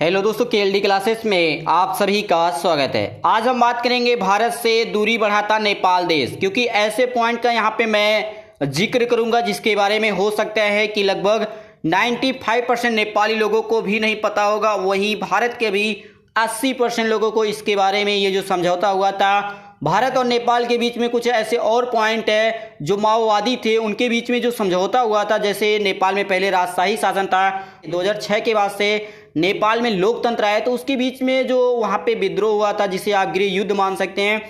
Hello दोस्तों, KLD classes में आप सभी का स्वागत है। आज हम बात करेंगे भारत से दूरी बढ़ाता नेपाल देश, क्योंकि ऐसे पॉइंट का यहाँ पे मैं जिक्र करूंगा जिसके बारे में हो सकता है कि लगभग 95% नेपाली लोगों को भी नहीं पता होगा, वहीं भारत के भी 80% लोगों को इसके बारे में ये जो समझौता हुआ था भारत और नेपाल के बीच में, कुछ ऐसे और पॉइंट है जो माओवादी थे उनके बीच में जो समझौता हुआ था। जैसे नेपाल में पहले राजशाही शासन था, 2006 के बाद से नेपाल में लोकतंत्र आया, तो उसके बीच में जो वहाँ पे विद्रोह हुआ था जिसे आप गृह युद्ध मान सकते हैं,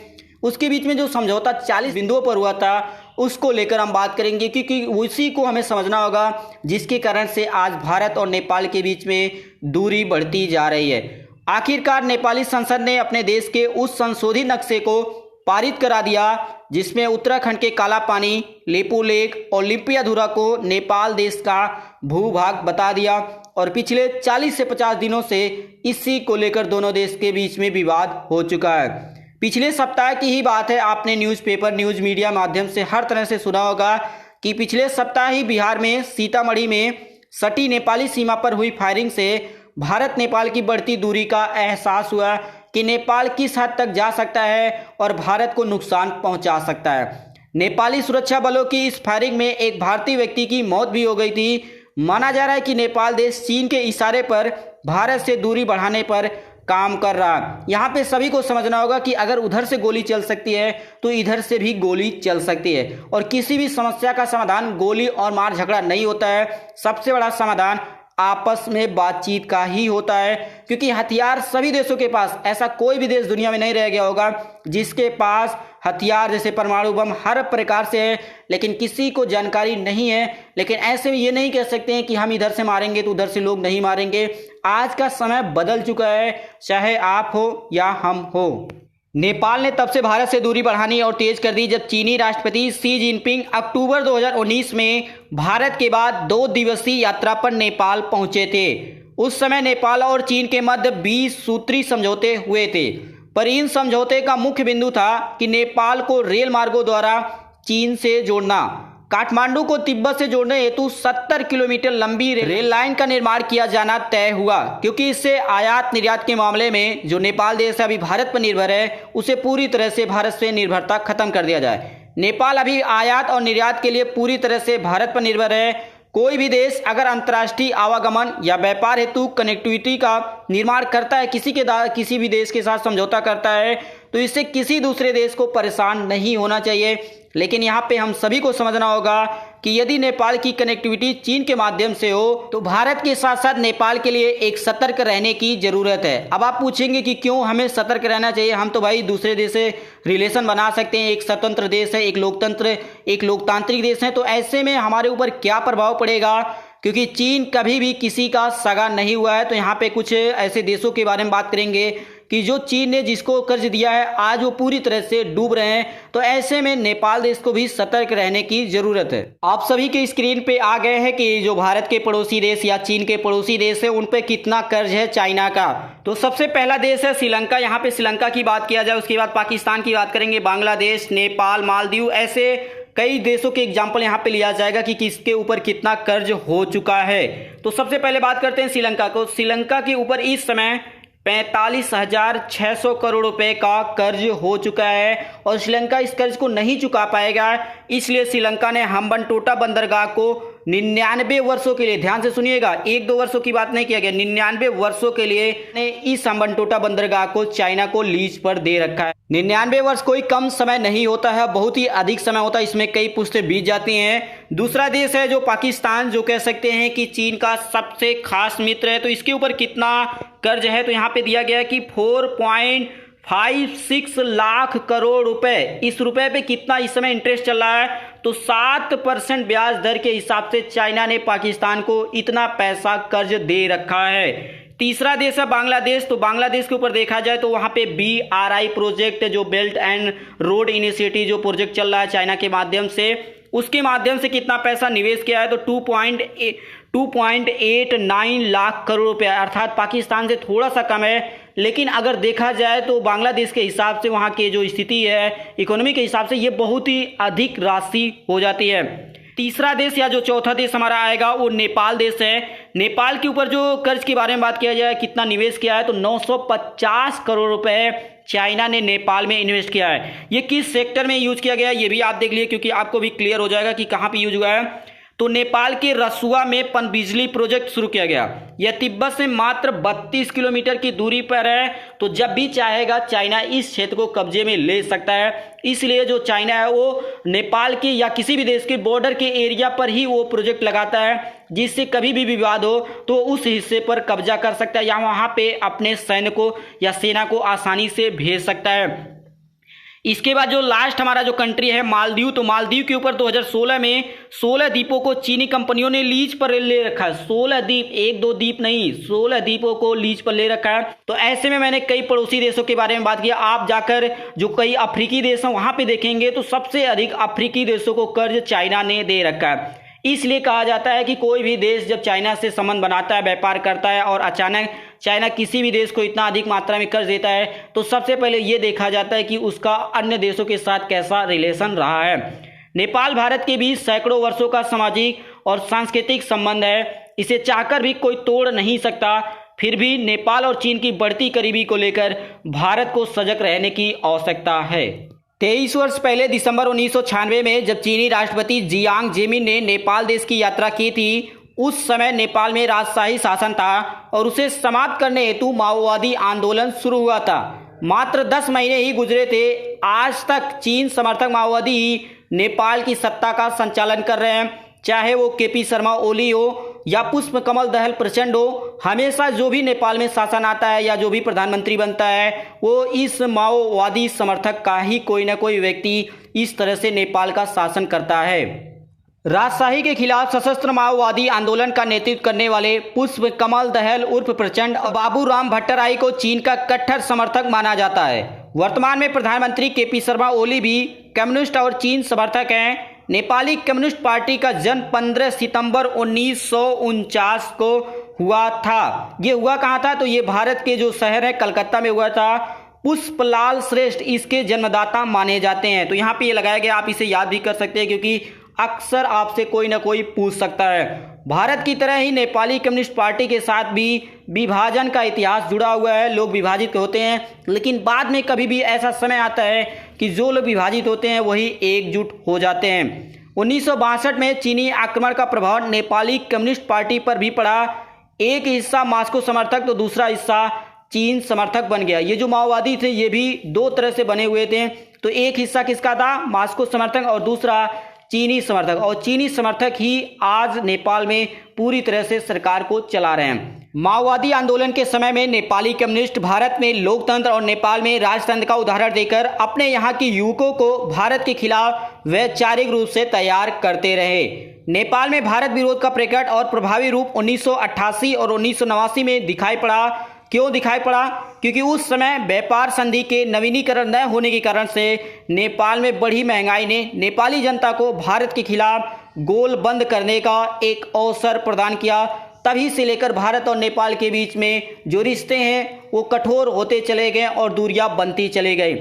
उसके बीच में जो समझौता 40 बिंदुओं पर हुआ था उसको लेकर हम बात करेंगे, क्योंकि उसी को हमें समझना होगा जिसके कारण से आज भारत और नेपाल के बीच में दूरी बढ़ती जा रही है। आखिरकार नेपाली संसद ने अपने देश के उस संशोधित नक्शे को पारित करा दिया जिसमें उत्तराखंड के काला पानी, लेपू लेक और लिम्पियाधुरा को नेपाल देश का भूभाग बता दिया, और पिछले 40 से 50 दिनों से इसी को लेकर दोनों देश के बीच में विवाद हो चुका है। पिछले सप्ताह की ही बात है, आपने न्यूज़पेपर न्यूज़ मीडिया माध्यम से हर तरह से सुना होगा कि पिछले सप्ताह ही बिहार में सीतामढ़ी में सटी नेपाली सीमा पर हुई फायरिंग से भारत नेपाल की बढ़ती दूरी का एहसास हुआ कि नेपाल किस हद तक जा सकता है और भारत को नुकसान पहुंचा सकता है। नेपाली सुरक्षा बलों की इस फायरिंग में एक भारतीय व्यक्ति की मौत भी हो गई थी। माना जा रहा है कि नेपाल देश चीन के इशारे पर भारत से दूरी बढ़ाने पर काम कर रहा है। यहाँ पे सभी को समझना होगा कि अगर उधर से गोली चल सकती है तो इधर से भी गोली चल सकती है, और किसी भी समस्या का समाधान गोली और मार झगड़ा नहीं होता है। सबसे बड़ा समाधान आपस में बातचीत का ही होता है, क्योंकि हथियार सभी देशों के पास, ऐसा कोई भी देश दुनिया में नहीं रह गया होगा जिसके पास हथियार जैसे परमाणु बम हर प्रकार से है, लेकिन किसी को जानकारी नहीं है। लेकिन ऐसे में ये नहीं कह सकते हैं कि हम इधर से मारेंगे तो उधर से लोग नहीं मारेंगे। आज का समय बदल चुका है, चाहे आप हो या हम हो। नेपाल ने तब से भारत से दूरी बढ़ानी और तेज कर दी जब चीनी राष्ट्रपति शी जिनपिंग अक्टूबर 2019 में भारत के बाद 2 दिवसीय यात्रा पर नेपाल पहुंचे थे। उस समय नेपाल और चीन के मध्य 20 सूत्री समझौते हुए थे, पर इन समझौते का मुख्य बिंदु था कि नेपाल को रेल मार्गों द्वारा चीन से जोड़ना। काठमांडू को तिब्बत से जोड़ने हेतु 70 किलोमीटर लंबी रेल लाइन का निर्माण किया जाना तय हुआ, क्योंकि इससे आयात निर्यात के मामले में जो नेपाल देश अभी भारत पर निर्भर है उसे पूरी तरह से भारत से निर्भरता खत्म कर दिया जाए। नेपाल अभी आयात और निर्यात के लिए पूरी तरह से भारत पर निर्भर है। कोई भी देश अगर अंतर्राष्ट्रीय आवागमन या व्यापार हेतु कनेक्टिविटी का निर्माण करता है, किसी भी देश के साथ समझौता करता है, तो इससे किसी दूसरे देश को परेशान नहीं होना चाहिए। लेकिन यहाँ पे हम सभी को समझना होगा कि यदि नेपाल की कनेक्टिविटी चीन के माध्यम से हो तो भारत के साथ साथ नेपाल के लिए एक सतर्क रहने की जरूरत है। अब आप पूछेंगे कि क्यों हमें सतर्क रहना चाहिए, हम तो भाई दूसरे देश से रिलेशन बना सकते हैं, एक स्वतंत्र देश है, एक लोकतांत्रिक देश है, तो ऐसे में हमारे ऊपर क्या प्रभाव पड़ेगा, क्योंकि चीन कभी भी किसी का सगा नहीं हुआ है। तो यहाँ पे कुछ ऐसे देशों के बारे में बात करेंगे कि जो चीन ने जिसको कर्ज दिया है आज वो पूरी तरह से डूब रहे हैं। तो ऐसे में नेपाल देश को भी सतर्क रहने की जरूरत है। आप सभी के स्क्रीन पे आ गए हैं कि जो भारत के पड़ोसी देश या चीन के पड़ोसी देश है उन पे कितना कर्ज है चाइना का। तो सबसे पहला देश है श्रीलंका। यहाँ पे श्रीलंका की बात किया जाए, उसके बाद पाकिस्तान की बात करेंगे, बांग्लादेश, नेपाल, मालदीव, ऐसे कई देशों के एग्जाम्पल यहाँ पे लिया जाएगा कि किसके ऊपर कितना कर्ज हो चुका है। तो सबसे पहले बात करते हैं श्रीलंका को। श्रीलंका के ऊपर इस समय 45,600 करोड़ रुपए का कर्ज हो चुका है, और श्रीलंका इस कर्ज को नहीं चुका पाएगा। इसलिए श्रीलंका ने हम्बनटोटा बंदरगाह को 99 वर्षों के लिए, ध्यान से सुनिएगा, 1-2 वर्षों की बात नहीं किया गया, 99 वर्षों के लिए ने इस हम्बनटोटा बंदरगाह को चाइना को लीज पर दे रखा है। 99 वर्ष कोई कम समय नहीं होता है, बहुत ही अधिक समय होता है, इसमें कई पुश्तें बीत जाती हैं। दूसरा देश है जो पाकिस्तान, जो कह सकते हैं कि चीन का सबसे खास मित्र है। तो इसके ऊपर कितना कर्ज है, तो यहाँ पे दिया गया है कि 4.56 लाख करोड़ रुपए। इस रुपए पे कितना इस समय इंटरेस्ट चल रहा है, तो 7% ब्याज दर के हिसाब से चाइना ने पाकिस्तान को इतना पैसा कर्ज दे रखा है। तीसरा देश है बांग्लादेश। तो बांग्लादेश के ऊपर देखा जाए तो वहां पे BRI प्रोजेक्ट, जो बेल्ट एंड रोड इनिशिएटिव जो प्रोजेक्ट चल रहा है चाइना के माध्यम से, उसके माध्यम से कितना पैसा निवेश किया है, तो 2.89 लाख करोड़ रुपए, अर्थात पाकिस्तान से थोड़ा सा कम है। लेकिन अगर देखा जाए तो बांग्लादेश के हिसाब से, वहाँ की जो स्थिति है इकोनॉमी के हिसाब से, ये बहुत ही अधिक राशि हो जाती है। तीसरा देश या जो चौथा देश हमारा आएगा वो नेपाल देश है। नेपाल के ऊपर जो कर्ज के बारे में बात किया जाए, कितना निवेश किया है, तो 950 करोड़ रुपए चाइना ने नेपाल में इन्वेस्ट किया है। ये किस सेक्टर में यूज किया गया है ये भी आप देख लिए, क्योंकि आपको भी क्लियर हो जाएगा कि कहाँ पे यूज हुआ है। तो नेपाल के रसुआ में पनबिजली प्रोजेक्ट शुरू किया गया। यह तिब्बत से मात्र 32 किलोमीटर की दूरी पर है, तो जब भी चाहेगा चाइना इस क्षेत्र को कब्जे में ले सकता है। इसलिए जो चाइना है वो नेपाल के या किसी भी देश के बॉर्डर के एरिया पर ही वो प्रोजेक्ट लगाता है, जिससे कभी भी विवाद हो तो उस हिस्से पर कब्जा कर सकता है या वहाँ पे अपने सैन्य को या सेना को आसानी से भेज सकता है। इसके बाद जो लास्ट हमारा जो कंट्री है मालदीव, तो मालदीव के ऊपर 2016 में 16 द्वीपों को चीनी कंपनियों ने लीज पर ले रखा है। 16 द्वीप, एक दो द्वीप नहीं, 16 द्वीपों को लीज पर ले रखा है। तो ऐसे में मैंने कई पड़ोसी देशों के बारे में बात किया। आप जाकर जो कई अफ्रीकी देश हैं वहां पे देखेंगे तो सबसे अधिक अफ्रीकी देशों को कर्ज चाइना ने दे रखा है। इसलिए कहा जाता है कि कोई भी देश जब चाइना से संबंध बनाता है, व्यापार करता है और अचानक चाइना किसी भी देश को इतना अधिक मात्रा में कर्ज देता है, तो सबसे पहले ये देखा जाता है कि उसका अन्य देशों के साथ कैसा रिलेशन रहा है। नेपाल भारत के बीच सैकड़ों वर्षों का सामाजिक और सांस्कृतिक संबंध है। इसे चाहकर भी कोई तोड़ नहीं सकता। फिर भी नेपाल और चीन की बढ़ती करीबी को लेकर भारत को सजग रहने की आवश्यकता है। 23 वर्ष पहले दिसंबर 1996 में जब चीनी राष्ट्रपति जियांग जेमिन ने नेपाल देश की यात्रा की थी, उस समय नेपाल में राजशाही शासन था और उसे समाप्त करने हेतु माओवादी आंदोलन शुरू हुआ था। मात्र 10 महीने ही गुजरे थे, आज तक चीन समर्थक माओवादी ही नेपाल की सत्ता का संचालन कर रहे हैं। चाहे वो केपी शर्मा ओली हो या पुष्प कमल दहल प्रचंड हो, हमेशा जो भी नेपाल में शासन आता है या जो भी प्रधानमंत्री बनता है वो इस माओवादी समर्थक का ही कोई ना कोई व्यक्ति इस तरह से नेपाल का शासन करता है। राजशाही के खिलाफ सशस्त्र माओवादी आंदोलन का नेतृत्व करने वाले पुष्प कमल दहल उर्फ प्रचंड बाबूराम भट्टराई को चीन का कट्टर समर्थक माना जाता है। वर्तमान में प्रधानमंत्री केपी शर्मा ओली भी कम्युनिस्ट और चीन समर्थक हैं। नेपाली कम्युनिस्ट पार्टी का जन्म 15 सितंबर 1949 को हुआ था। ये हुआ कहाँ था? तो ये भारत के जो शहर है कलकत्ता में हुआ था। पुष्पलाल श्रेष्ठ इसके जन्मदाता माने जाते हैं। तो यहाँ पे ये लगाया गया, आप इसे याद भी कर सकते हैं क्योंकि अक्सर आपसे कोई ना कोई पूछ सकता है। भारत की तरह ही नेपाली कम्युनिस्ट पार्टी के साथ भी विभाजन का इतिहास जुड़ा हुआ है। लोग विभाजित होते हैं, लेकिन बाद में कभी भी ऐसा समय आता है कि जो लोग विभाजित होते हैं वही एकजुट हो जाते हैं। 1962 में चीनी आक्रमण का प्रभाव नेपाली कम्युनिस्ट पार्टी पर भी पड़ा। एक हिस्सा मास्को समर्थक तो दूसरा हिस्सा चीन समर्थक बन गया। ये जो माओवादी थे ये भी दो तरह से बने हुए थे। तो एक हिस्सा किसका था? मास्को समर्थक, और दूसरा चीनी समर्थक। और चीनी समर्थक ही आज नेपाल में पूरी तरह से सरकार को चला रहे हैं। माओवादी आंदोलन के समय में नेपाली कम्युनिस्ट भारत में लोकतंत्र और नेपाल में राजतंत्र का उदाहरण देकर अपने यहाँ के युवकों को भारत के खिलाफ वैचारिक रूप से तैयार करते रहे। नेपाल में भारत विरोध का प्रकट और प्रभावी रूप 1988 और 1989 में दिखाई पड़ा। क्यों दिखाई पड़ा? क्योंकि उस समय व्यापार संधि के नवीनीकरण न होने के कारण से नेपाल में बढ़ी महंगाई ने नेपाली जनता को भारत के खिलाफ गोल बंद करने का एक अवसर प्रदान किया। तभी से लेकर भारत और नेपाल के बीच में जो रिश्ते हैं वो कठोर होते चले गए और दूरियां बनती चले गई।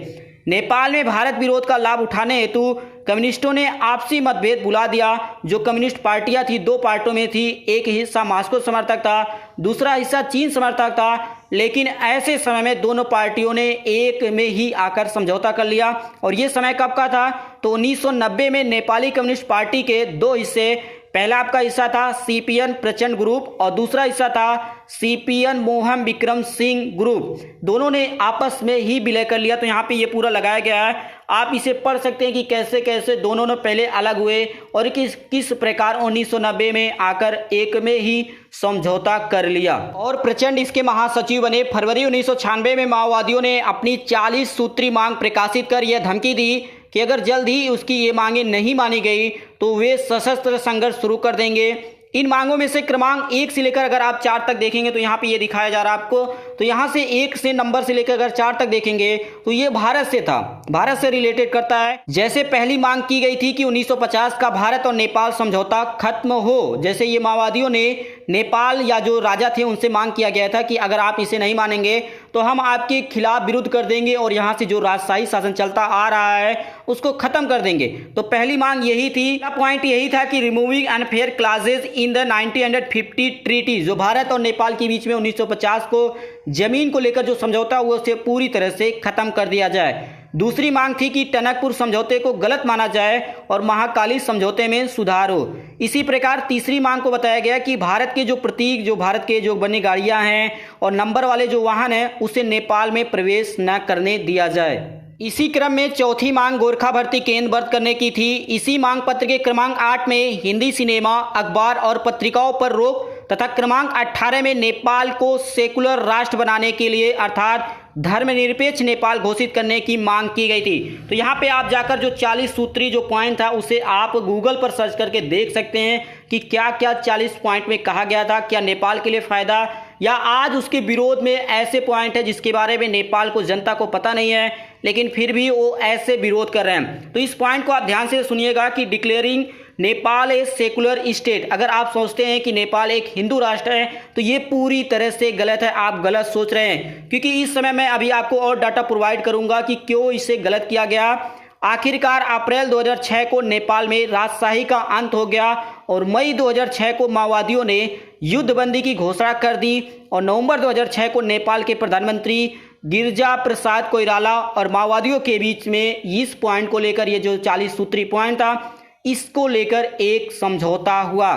नेपाल में भारत विरोध का लाभ उठाने हेतु कम्युनिस्टों ने आपसी मतभेद बुला दिया। जो कम्युनिस्ट पार्टियां थी, दो पार्टों में थी, एक हिस्सा मास्को समर्थक था, दूसरा हिस्सा चीन समर्थक था। लेकिन ऐसे समय में दोनों पार्टियों ने एक में ही आकर समझौता कर लिया। और ये समय कब का था? तो 1990 में नेपाली कम्युनिस्ट पार्टी के दो हिस्से, पहला आपका हिस्सा था सीपीएन प्रचंड ग्रुप और दूसरा हिस्सा था सीपीएन मोहन विक्रम सिंह ग्रुप। दोनों ने आपस में ही विलय कर लिया। तो यहाँ पे ये पूरा लगाया गया है, आप इसे पढ़ सकते हैं कि कैसे कैसे दोनों ने पहले अलग हुए और किस प्रकार 1990 में आकर एक में ही समझौता कर लिया। और प्रचंड इसके महासचिव बने। फरवरी 1996 में माओवादियों ने अपनी 40 सूत्री मांग प्रकाशित कर यह धमकी दी कि अगर जल्द ही उसकी ये मांगे नहीं मानी गई तो वे सशस्त्र संघर्ष शुरू कर देंगे। इन मांगों में से क्रमांक 1 से लेकर अगर आप 4 तक देखेंगे तो यहाँ पे ये दिखाया जा रहा है आपको, तो यहाँ से 1 से नंबर से लेकर अगर 4 तक देखेंगे तो ये भारत से था, भारत से रिलेटेड करता है। जैसे पहली मांग की गई थी कि 1950 का भारत और नेपाल समझौता खत्म हो, जैसे ये माओवादियों ने नेपाल या जो राजा थे उनसे मांग किया गया था कि अगर आप इसे नहीं मानेंगे तो हम आपके खिलाफ विरोध कर देंगे और यहाँ से जो राजशाही शासन चलता आ रहा है उसको खत्म कर देंगे। तो पहली मांग यही थी, पॉइंट यही था कि removing unfair classes in the 1950 treaty, जो भारत और नेपाल के बीच में 1950 को जमीन को लेकर जो समझौता हुआ उसे पूरी तरह से खत्म कर दिया जाए। दूसरी मांग थी कि टनकपुर समझौते को गलत माना जाए और महाकाली समझौते में सुधार हो। इसी प्रकार तीसरी मांग को बताया गया कि भारत के जो प्रतीक, जो भारत के जो बनी गाड़ियां हैं और नंबर वाले जो वाहन हैं उसे नेपाल में प्रवेश न करने दिया जाए। इसी क्रम में चौथी मांग गोरखा भर्ती केंद्र बंद करने की थी। इसी मांग पत्र के क्रमांक 8 में हिंदी सिनेमा, अखबार और पत्रिकाओं पर रोक तथा क्रमांक 18 में नेपाल को सेकुलर राष्ट्र बनाने के लिए अर्थात धर्मनिरपेक्ष नेपाल घोषित करने की मांग की गई थी। तो यहाँ पे आप जाकर जो 40 सूत्री जो पॉइंट था उसे आप गूगल पर सर्च करके देख सकते हैं कि क्या क्या 40 पॉइंट में कहा गया था, क्या नेपाल के लिए फायदा या आज उसके विरोध में ऐसे पॉइंट है जिसके बारे में नेपाल को जनता को पता नहीं है लेकिन फिर भी वो ऐसे विरोध कर रहे हैं। तो इस पॉइंट को आप ध्यान से सुनिएगा कि declaring Nepal a secular state, अगर आप सोचते हैं कि नेपाल एक हिंदू राष्ट्र है तो ये पूरी तरह से गलत है, आप गलत सोच रहे हैं। क्योंकि इस समय मैं अभी आपको और डाटा प्रोवाइड करूंगा कि क्यों इसे गलत किया गया। आखिरकार अप्रैल 2006 को नेपाल में राजशाही का अंत हो गया और मई 2006 को माओवादियों ने युद्धबंदी की घोषणा कर दी और नवंबर 2006 को नेपाल के प्रधानमंत्री गिरिजा प्रसाद कोइराला और माओवादियों के बीच में इस पॉइंट को लेकर, ये जो 40 सूत्री पॉइंट था, इसको लेकर एक समझौता हुआ।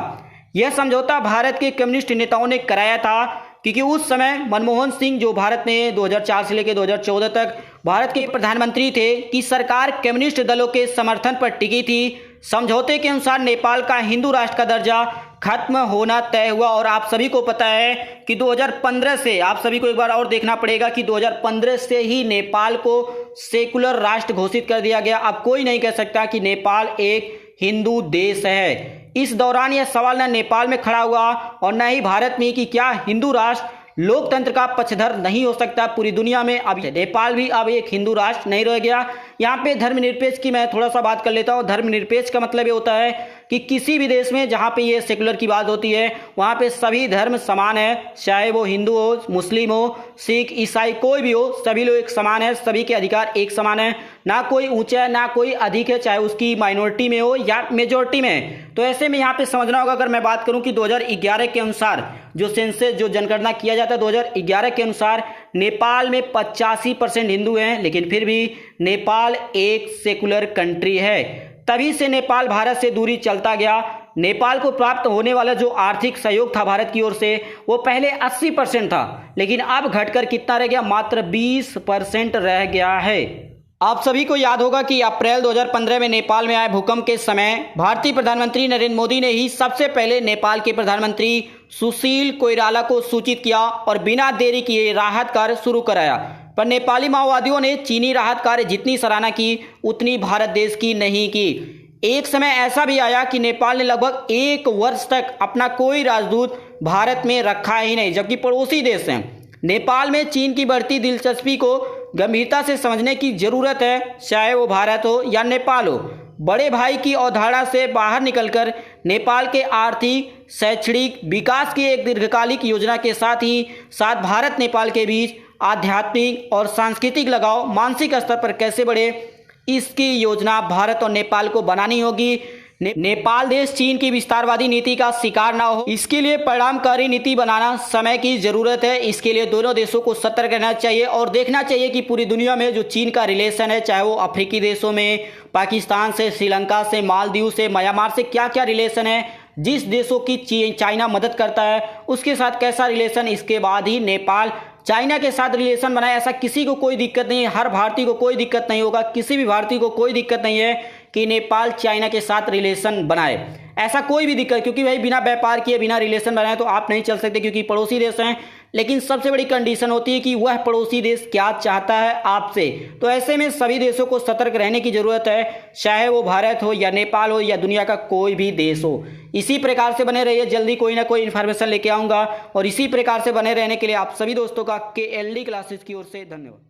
यह समझौता भारत के कम्युनिस्ट नेताओं ने कराया था क्योंकि उस समय मनमोहन सिंह, जो भारत में 2004 से लेकर 2014 तक भारत के प्रधानमंत्री थे, की सरकार कम्युनिस्ट दलों के समर्थन पर टिकी थी। समझौते के अनुसार नेपाल का हिंदू राष्ट्र का दर्जा खत्म होना तय हुआ और आप सभी को पता है कि 2015 से, आप सभी को एक बार और देखना पड़ेगा कि 2015 से ही नेपाल को सेकुलर राष्ट्र घोषित कर दिया गया। अब कोई नहीं कह सकता कि नेपाल एक हिंदू देश है। इस दौरान यह सवाल न नेपाल में खड़ा हुआ और न ही भारत में कि क्या हिंदू राष्ट्र लोकतंत्र का पक्षधर नहीं हो सकता पूरी दुनिया में। अब नेपाल भी अब एक हिंदू राष्ट्र नहीं रह गया। यहाँ पे धर्मनिरपेक्ष की मैं थोड़ा सा बात कर लेता हूँ। धर्मनिरपेक्ष का मतलब ये होता है कि किसी भी देश में जहाँ पे ये सेकुलर की बात होती है वहाँ पे सभी धर्म समान है, चाहे वो हिंदू हो, मुस्लिम हो, सिख, ईसाई, कोई भी हो, सभी लोग एक समान है, सभी के अधिकार एक समान है, ना कोई ऊंचा है ना कोई अधिक है, चाहे उसकी माइनॉरिटी में हो या मेजोरिटी में। तो ऐसे में यहाँ पे समझना होगा, अगर मैं बात करूँ कि 2011 के अनुसार जो सेंसस, जो जनगणना किया जाता है 2011 के अनुसार नेपाल में 85% हिंदू हैं, लेकिन फिर भी नेपाल एक सेकुलर कंट्री है। तभी से नेपाल भारत से दूरी चलता गया। नेपाल को प्राप्त होने वाला जो आर्थिक सहयोग था भारत की ओर से वो पहले 80% था, लेकिन अब घटकर कितना रह गया, मात्र 20% रह गया है। आप सभी को याद होगा कि अप्रैल 2015 में नेपाल में आए भूकंप के समय भारतीय प्रधानमंत्री नरेंद्र मोदी ने ही सबसे पहले नेपाल के प्रधानमंत्री सुशील कोइराला को सूचित किया और बिना देरी किए राहत कार्य शुरू कराया। पर नेपाली माओवादियों ने चीनी राहत कार्य जितनी सराहना की उतनी भारत देश की नहीं की। एक समय ऐसा भी आया कि नेपाल ने लगभग 1 वर्ष तक अपना कोई राजदूत भारत में रखा ही नहीं, जबकि पड़ोसी देश हैं। नेपाल में चीन की बढ़ती दिलचस्पी को गंभीरता से समझने की जरूरत है, चाहे वो भारत हो या नेपाल हो। बड़े भाई की अवधारणा से बाहर निकलकर नेपाल के आर्थिक शैक्षणिक विकास की एक दीर्घकालिक योजना के साथ ही साथ भारत नेपाल के बीच आध्यात्मिक और सांस्कृतिक लगाव मानसिक स्तर पर कैसे बढ़े, इसकी योजना भारत और नेपाल को बनानी होगी। नेपाल देश चीन की विस्तारवादी नीति का शिकार ना हो, इसके लिए परिणामकारी नीति बनाना समय की जरूरत है। इसके लिए दोनों देशों को सतर्क रहना चाहिए और देखना चाहिए कि पूरी दुनिया में जो चीन का रिलेशन है, चाहे वो अफ्रीकी देशों में, पाकिस्तान से, श्रीलंका से, मालदीव से, म्यांमार से क्या क्या रिलेशन है, जिस देशों की चाइना मदद करता है उसके साथ कैसा रिलेशन, इसके बाद ही नेपाल चाइना के साथ रिलेशन बनाए। ऐसा किसी को कोई दिक्कत नहीं है, हर भारतीय को कोई दिक्कत नहीं होगा, किसी भी भारतीय को कोई दिक्कत नहीं है कि नेपाल चाइना के साथ रिलेशन बनाए, ऐसा कोई भी दिक्कत, क्योंकि भाई बिना व्यापार किए बिना रिलेशन बनाए तो आप नहीं चल सकते, क्योंकि पड़ोसी देश हैं। लेकिन सबसे बड़ी कंडीशन होती है कि वह पड़ोसी देश क्या चाहता है आपसे। तो ऐसे में सभी देशों को सतर्क रहने की जरूरत है, चाहे वो भारत हो या नेपाल हो या दुनिया का कोई भी देश हो। इसी प्रकार से बने रहिए, जल्दी कोई ना कोई इन्फॉर्मेशन लेके आऊंगा। और इसी प्रकार से बने रहने के लिए आप सभी दोस्तों का KLD क्लासेस की ओर से धन्यवाद।